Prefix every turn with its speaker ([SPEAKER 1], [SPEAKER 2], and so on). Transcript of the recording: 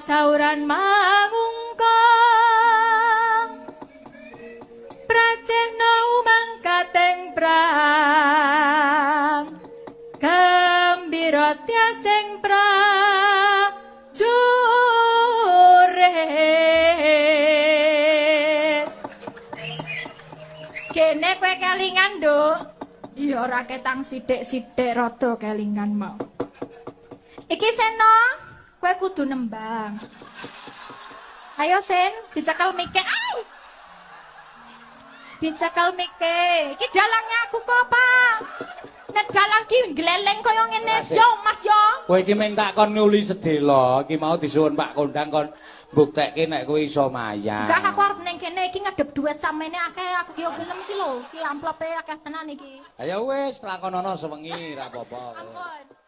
[SPEAKER 1] sauran mangungkong pracekno mangkateng prang gembira tiasing prajurit kene kowe kelingan nduk iya ora ketang sithik-sithik rada kelingan mau iki Seno kowe kudu nembang ayo Sen dicekel mike dicekel mike iki dalangnya aku kok Pak nek dalang ki gleleng kaya ngene yo Mas yo
[SPEAKER 2] kowe iki mung tak kon nguli sedela iki mau disuwun Pak Kondang kon mbuktekke nek kowe iso mayang
[SPEAKER 1] enggak aku arep ning kene iki ngedep duit samene akeh aku yo gelem iki lho iki amplope akeh tenan iki
[SPEAKER 2] ayo wis tlakonono sewengi ra apa-apa
[SPEAKER 1] ampun